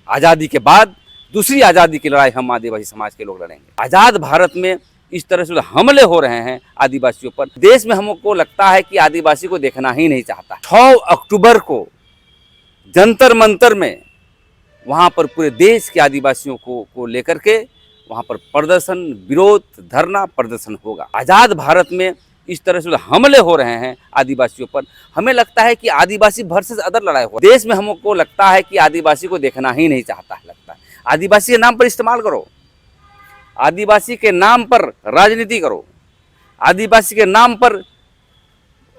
आज़ादी के बाद दूसरी आज़ादी की लड़ाई हम आदिवासी समाज के लोग लड़ेंगे। आज़ाद भारत में इस तरह से हमले हो रहे हैं आदिवासियों पर, देश में हमको लगता है कि आदिवासी को देखना ही नहीं चाहता। 6 अक्टूबर को जंतर मंतर में वहाँ पर पूरे देश के आदिवासियों को लेकर के वहाँ पर प्रदर्शन, विरोध, धरना प्रदर्शन होगा। आज़ाद भारत में इस तरह से हमले हो रहे हैं आदिवासियों पर, हमें लगता है कि आदिवासी वर्सेस अदर लड़ाई हो। देश में हमको लगता है कि आदिवासी को देखना ही नहीं चाहता है। लगता है आदिवासी के नाम पर इस्तेमाल करो, आदिवासी के नाम पर राजनीति करो, आदिवासी के नाम पर,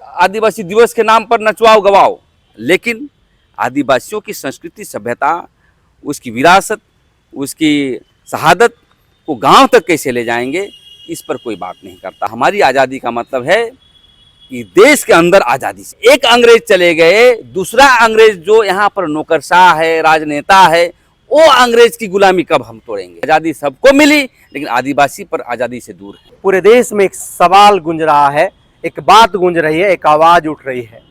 आदिवासी दिवस के नाम पर नचवाओ गवाओ, लेकिन आदिवासियों की संस्कृति, सभ्यता, उसकी विरासत, उसकी शहादत को गांव तक कैसे ले जाएंगे, इस पर कोई बात नहीं करता। हमारी आज़ादी का मतलब है कि देश के अंदर आज़ादी से एक अंग्रेज चले गए, दूसरा अंग्रेज जो यहाँ पर नौकरशाह है, राजनेता है, वो अंग्रेज की गुलामी कब हम तोड़ेंगे। आज़ादी सबको मिली, लेकिन आदिवासी पर आज़ादी से दूर है। पूरे देश में एक सवाल गूंज रहा है, एक बात गूंज रही है, एक आवाज उठ रही है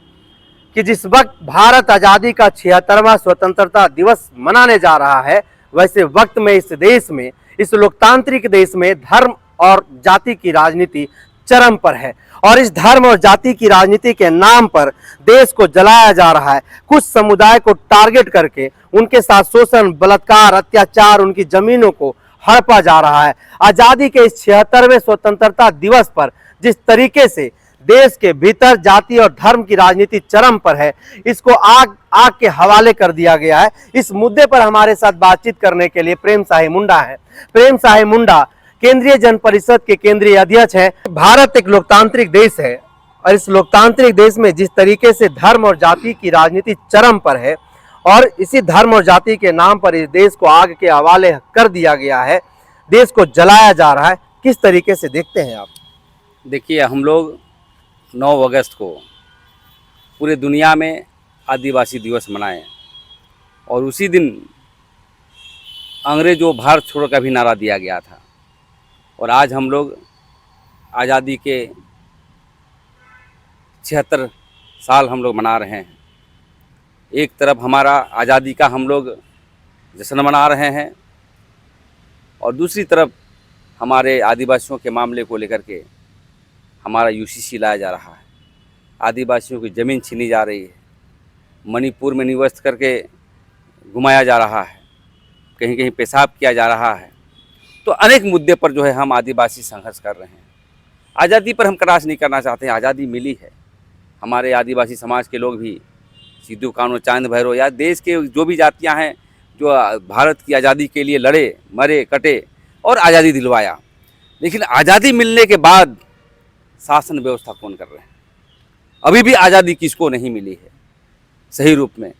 कि जिस वक्त भारत आज़ादी का 76वां स्वतंत्रता दिवस मनाने जा रहा है, वैसे वक्त में इस देश में, इस लोकतांत्रिक देश में धर्म और जाति की राजनीति चरम पर है और इस धर्म और जाति की राजनीति के नाम पर देश को जलाया जा रहा है। कुछ समुदाय को टारगेट करके उनके साथ शोषण, बलात्कार, अत्याचार, उनकी जमीनों को हड़पा जा रहा है। आज़ादी के इस 76वें स्वतंत्रता दिवस पर जिस तरीके से देश के भीतर जाति और धर्म की राजनीति चरम पर है, इसको आग के हवाले कर दिया गया है। इस मुद्दे पर हमारे साथ बातचीत करने के लिए प्रेम साही मुंडा है। प्रेम साही मुंडा केंद्रीय जन परिषद के केंद्रीय अध्यक्ष है। भारत एक लोकतांत्रिक देश है और इस लोकतांत्रिक देश में जिस तरीके से धर्म और जाति की राजनीति चरम पर है और इसी धर्म और जाति के नाम पर इस देश को आग के हवाले कर दिया गया है, देश को जलाया जा रहा है, किस तरीके से देखते हैं आप? देखिए, हम लोग 9 अगस्त को पूरे दुनिया में आदिवासी दिवस मनाएं और उसी दिन अंग्रेजों भारत छोड़ो का भी नारा दिया गया था। और आज हम लोग आज़ादी के 76 साल हम लोग मना रहे हैं। एक तरफ हमारा आज़ादी का हम लोग जश्न मना रहे हैं और दूसरी तरफ हमारे आदिवासियों के मामले को लेकर के हमारा यूसीसी लाया जा रहा है। आदिवासियों की ज़मीन छीनी जा रही है, मणिपुर में निवस्त करके घुमाया जा रहा है, कहीं कहीं पेशाब किया जा रहा है। तो अनेक मुद्दे पर जो है हम आदिवासी संघर्ष कर रहे हैं। आज़ादी पर हम क्रास नहीं करना चाहते हैं। आज़ादी मिली है, हमारे आदिवासी समाज के लोग भी, सिद्धू कान्हू, चांद भैरव या देश के जो भी जातियां हैं जो भारत की आज़ादी के लिए लड़े, मरे, कटे और आज़ादी दिलवाया, लेकिन आज़ादी मिलने के बाद शासन व्यवस्था कौन कर रहे हैं? अभी भी आज़ादी किसको नहीं मिली है सही रूप में।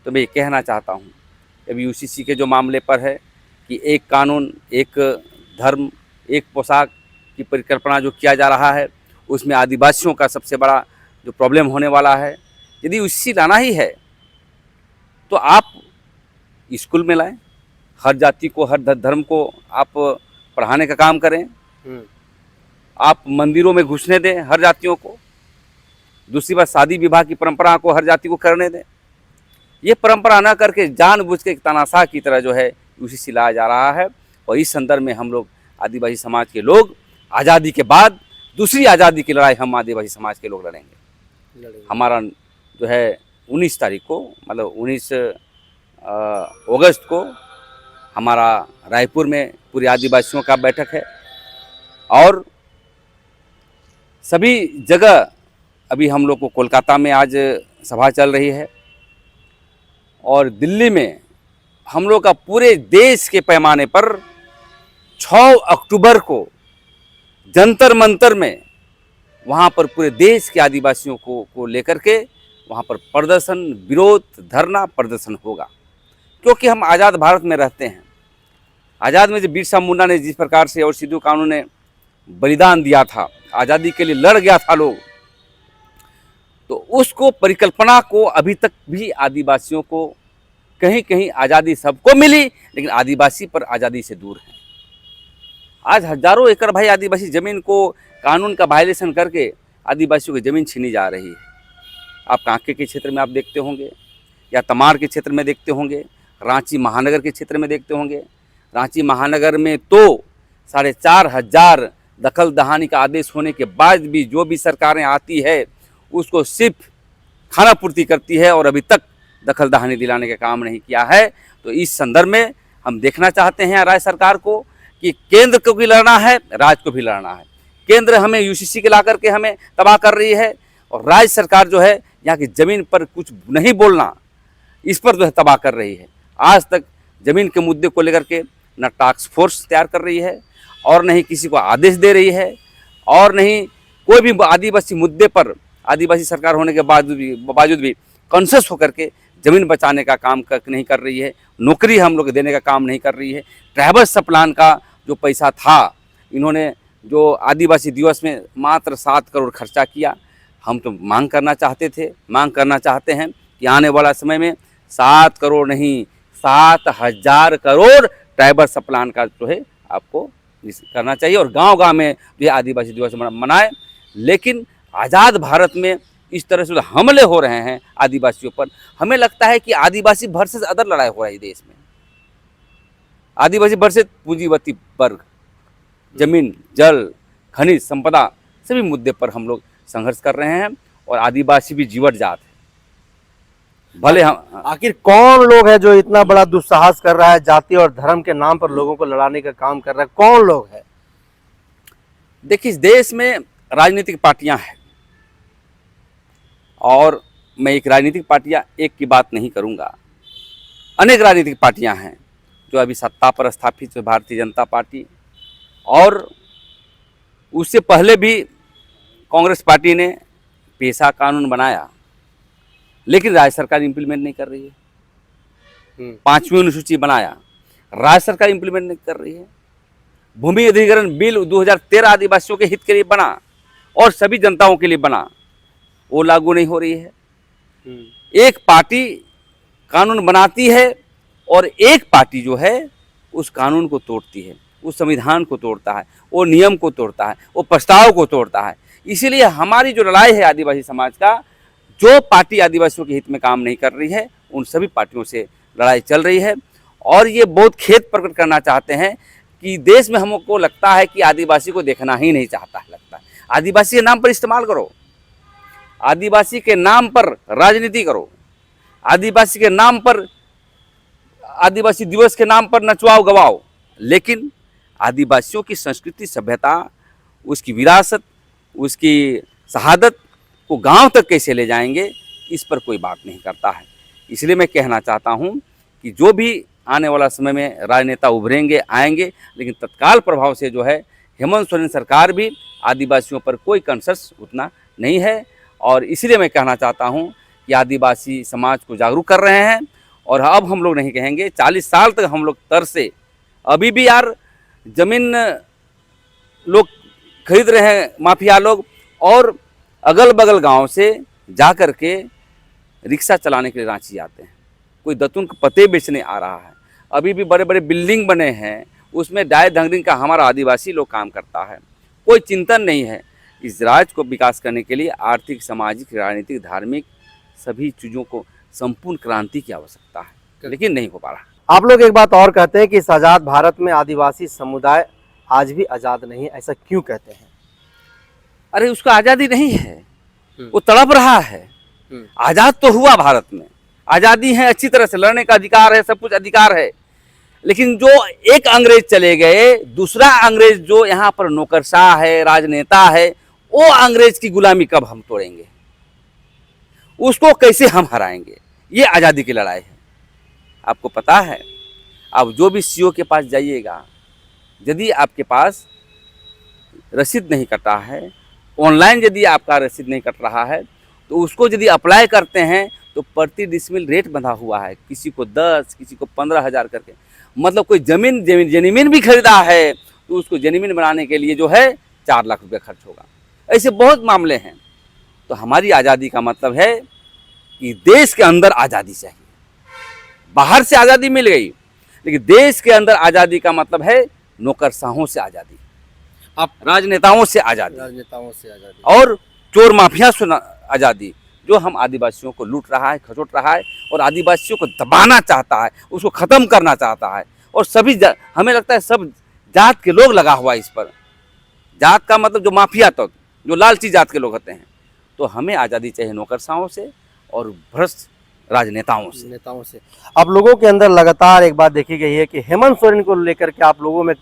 तो मैं ये कहना चाहता हूँ, अभी यूसीसी के जो मामले पर है कि एक कानून, एक धर्म, एक पोशाक की परिकल्पना जो किया जा रहा है, उसमें आदिवासियों का सबसे बड़ा जो प्रॉब्लम होने वाला है। यदि यूसीसी लाना ही है तो आप स्कूल में लाएं, हर जाति को, हर धर्म को आप पढ़ाने का काम करें। आप मंदिरों में घुसने दें हर जातियों को। दूसरी बात, शादी विवाह की परंपरा को हर जाति को करने दें। ये परंपरा न करके जानबूझ के एक तानाशाह की तरह जो है यूसीसी लाया जा रहा है। और इस संदर्भ में हम लोग आदिवासी समाज के लोग आज़ादी के बाद दूसरी आज़ादी की लड़ाई हम आदिवासी समाज के लोग लड़ेंगे। हमारा जो है 19 तारीख को, मतलब 19 अगस्त को हमारा रायपुर में पूरे आदिवासियों का बैठक है और सभी जगह, अभी हम लोग को कोलकाता में आज सभा चल रही है और दिल्ली में हम लोग का पूरे देश के पैमाने पर 6 अक्टूबर को जंतर मंतर में वहाँ पर पूरे देश के आदिवासियों को लेकर के वहाँ पर प्रदर्शन, विरोध, धरना प्रदर्शन होगा। क्योंकि हम आज़ाद भारत में रहते हैं। आज़ाद में जो बिरसा मुंडा ने जिस प्रकार से और सिद्धू कान्हू ने बलिदान दिया था, आज़ादी के लिए लड़ गया था लोग, तो उसको परिकल्पना को अभी तक भी आदिवासियों को कहीं कहीं आज़ादी सबको मिली, लेकिन आदिवासी पर आज़ादी से दूर है। आज हजारों एकड़ भाई आदिवासी ज़मीन को कानून का वायलेशन करके आदिवासियों की ज़मीन छीनी जा रही है। आप कांके के क्षेत्र में आप देखते होंगे या तमार के क्षेत्र में देखते होंगे, रांची महानगर के क्षेत्र में देखते होंगे। रांची महानगर में तो 4,500 दखल दहानी का आदेश होने के बाद भी जो भी सरकारें आती है उसको सिर्फ खाना पूर्ति करती है और अभी तक दखल दहानी दिलाने का काम नहीं किया है। तो इस संदर्भ में हम देखना चाहते हैं राज्य सरकार को कि केंद्र को भी लड़ना है, राज्य को भी लड़ना है। केंद्र हमें यूसीसी के ला करके हमें तबाह कर रही है और राज्य सरकार जो है यहाँ की ज़मीन पर कुछ नहीं बोलना, इस पर जो है तबाह कर रही है। आज तक ज़मीन के मुद्दे को लेकर के न टास्क फोर्स तैयार कर रही है और नहीं किसी को आदेश दे रही है और नहीं कोई भी आदिवासी मुद्दे पर आदिवासी सरकार होने के बावजूद भी कॉन्शियस होकर के ज़मीन बचाने का काम नहीं कर रही है, नौकरी हम लोग देने का काम नहीं कर रही है। ट्राइबल सब प्लान का जो पैसा था, इन्होंने जो आदिवासी दिवस में मात्र 7 करोड़ खर्चा किया। हम तो मांग करना चाहते हैं कि आने वाला समय में 7 करोड़ नहीं 7,000 करोड़ ट्राइबल सब प्लान का जो है आपको करना चाहिए और गांव-गांव में ये आदिवासी दिवस मनाएं। लेकिन आज़ाद भारत में इस तरह से हमले हो रहे हैं आदिवासियों पर, हमें लगता है कि आदिवासी वर्सेस अदर लड़ाई हो रही है देश में। आदिवासी वर्सेस पूंजीपति वर्ग, जमीन, जल, खनिज संपदा सभी मुद्दे पर हम लोग संघर्ष कर रहे हैं और आदिवासी भी जीवट जात है। भले हम आखिर कौन लोग है जो इतना बड़ा दुस्साहस कर रहा है, जाति और धर्म के नाम पर लोगों को लड़ाने का काम कर रहा है? कौन लोग है? देखिए, इस देश में राजनीतिक पार्टियां हैं और मैं एक राजनीतिक पार्टियां एक की बात नहीं करूंगा। अनेक राजनीतिक पार्टियां हैं जो अभी सत्ता पर स्थापित है, भारतीय जनता पार्टी, और उससे पहले भी कांग्रेस पार्टी ने पेशा कानून बनाया लेकिन राज्य सरकार इम्प्लीमेंट नहीं कर रही है। 5वीं अनुसूची बनाया, राज्य सरकार इम्प्लीमेंट नहीं कर रही है। भूमि अधिग्रहण बिल 2013 आदिवासियों के हित के लिए बना और सभी जनताओं के लिए बना, वो लागू नहीं हो रही है। एक पार्टी कानून बनाती है और एक पार्टी जो है उस कानून को तोड़ती है, उस संविधान को तोड़ता है, वो नियम को तोड़ता है, वो प्रस्ताव को तोड़ता है। इसीलिए हमारी जो लड़ाई है आदिवासी समाज का, जो पार्टी आदिवासियों के हित में काम नहीं कर रही है उन सभी पार्टियों से लड़ाई चल रही है। और ये बहुत खेद प्रकट करना चाहते हैं कि देश में हमको लगता है कि आदिवासी को देखना ही नहीं चाहता है। लगता है आदिवासी के नाम पर इस्तेमाल करो, आदिवासी के नाम पर राजनीति करो, आदिवासी के नाम पर, आदिवासी दिवस के नाम पर नचवाओ गवाओ, लेकिन आदिवासियों की संस्कृति, सभ्यता, उसकी विरासत, उसकी शहादत को गांव तक कैसे ले जाएंगे, इस पर कोई बात नहीं करता है। इसलिए मैं कहना चाहता हूं कि जो भी आने वाला समय में राजनेता उभरेंगे आएंगे, लेकिन तत्काल प्रभाव से जो है हेमंत सोरेन सरकार भी आदिवासियों पर कोई कंसर्स उतना नहीं है। और इसलिए मैं कहना चाहता हूं कि आदिवासी समाज को जागरूक कर रहे हैं और अब हम लोग नहीं कहेंगे। 40 साल तक हम लोग तरसे, अभी भी यार ज़मीन लोग खरीद रहे हैं माफिया लोग, और अगल बगल गांव से जा कर के रिक्शा चलाने के लिए रांची आते हैं। कोई दतुन के पते बेचने आ रहा है, अभी भी बड़े बड़े बिल्डिंग बने हैं, उसमें डाय धंगरिंग का हमारा आदिवासी लोग काम करता है। कोई चिंतन नहीं है। इस राज्य को विकास करने के लिए आर्थिक, सामाजिक, राजनीतिक, धार्मिक सभी चीज़ों को संपूर्ण क्रांति की आवश्यकता है, लेकिन नहीं हो पा रहा। आप लोग एक बात और कहते हैं कि इस आज़ाद भारत में आदिवासी समुदाय आज भी आज़ाद नहीं है, ऐसा क्यों कहते हैं? अरे उसका आज़ादी नहीं है, वो तड़प रहा है। आज़ाद तो हुआ भारत में, आज़ादी है, अच्छी तरह से लड़ने का अधिकार है, सब कुछ अधिकार है, लेकिन जो एक अंग्रेज चले गए, दूसरा अंग्रेज जो यहाँ पर नौकरशाह है, राजनेता है, वो अंग्रेज की गुलामी कब हम तोड़ेंगे, उसको कैसे हम हराएंगे? ये आज़ादी की लड़ाई है। आपको पता है, अब जो भी सीओ के पास जाइएगा, यदि आपके पास रसीद नहीं कटा है, ऑनलाइन यदि आपका रसीद नहीं कट रहा है, तो उसको यदि अप्लाई करते हैं तो प्रति डिसमिल रेट बंधा हुआ है, किसी को 10, किसी को 15,000 करके। मतलब कोई जमीन भी खरीदा है तो उसको जमीन बनाने के लिए जो है 4 लाख रुपये खर्च होगा। ऐसे बहुत मामले हैं। तो हमारी आज़ादी का मतलब है कि देश के अंदर आज़ादी चाहिए। बाहर से आज़ादी मिल गई, लेकिन देश के अंदर आज़ादी का मतलब है नौकरशाहों से आज़ादी, आप राजनेताओं से आज़ादी, राजनेताओं से आज़ादी और चोर माफिया से आज़ादी, जो हम आदिवासियों को लूट रहा है, खचोट रहा है और आदिवासियों को दबाना चाहता है, उसको ख़त्म करना चाहता है। और सभी हमें लगता है सब जात के लोग लगा हुआ है इस पर। जात का मतलब जो माफिया तक, जो लालची जात के लोग होते हैं। तो हमें आज़ादी चाहिए नौकरशाहों से और भ्रष्ट राजनेताओं से। अब लोगों के अंदर लगातार एक बात देखी गई है कि हेमंत सोरेन को लेकर के आप लोगों में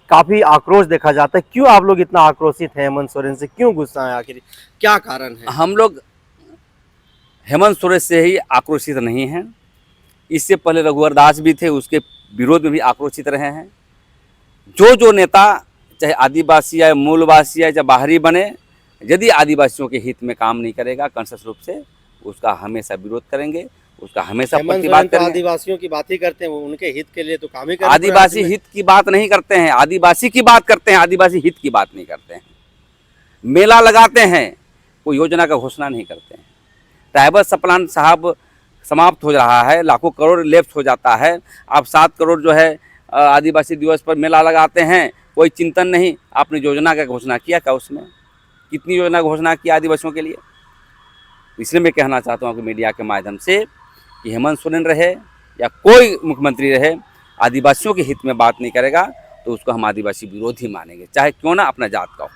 काफी आक्रोश देखा जाता है। क्यों आप लोग इतना आक्रोशित हैं हेमंत सोरेन से, क्यों गुस्सा है, आखिर क्या कारण है? हम लोग हेमंत सोरेन से ही आक्रोशित नहीं हैं। इससे पहले रघुवर दास भी थे, उसके विरोध में भी आक्रोशित रहे हैं। जो नेता चाहे आदिवासी या मूलवासी या चाहे बाहरी बने, यदि आदिवासियों के हित में काम नहीं करेगा कंशस रूप से, उसका हमेशा विरोध करेंगे, उसका हमेशा प्रतिवाद करेंगे। आदिवासियों की बात ही करते हैं, उनके हित के लिए तो काम ही करते हैं। आदिवासी हित की बात नहीं करते हैं, आदिवासी की बात करते हैं, आदिवासी हित की बात नहीं करते हैं। मेला लगाते हैं, कोई योजना का घोषणा नहीं करते हैं। ट्राइबल सप्लान साहब समाप्त हो रहा है, लाखों करोड़ लेफ्ट हो जाता है। आप 7 करोड़ जो है आदिवासी दिवस पर मेला लगाते हैं, कोई चिंतन नहीं। आपने योजना का घोषणा किया क्या? उसमें कितनी योजना घोषणा किया आदिवासियों के लिए? इसलिए मैं कहना चाहता हूँ कि मीडिया के माध्यम से कि हेमंत सोरेन रहे या कोई मुख्यमंत्री रहे, आदिवासियों के हित में बात नहीं करेगा तो उसको हम आदिवासी विरोधी मानेंगे, चाहे क्यों ना अपना जात का हो।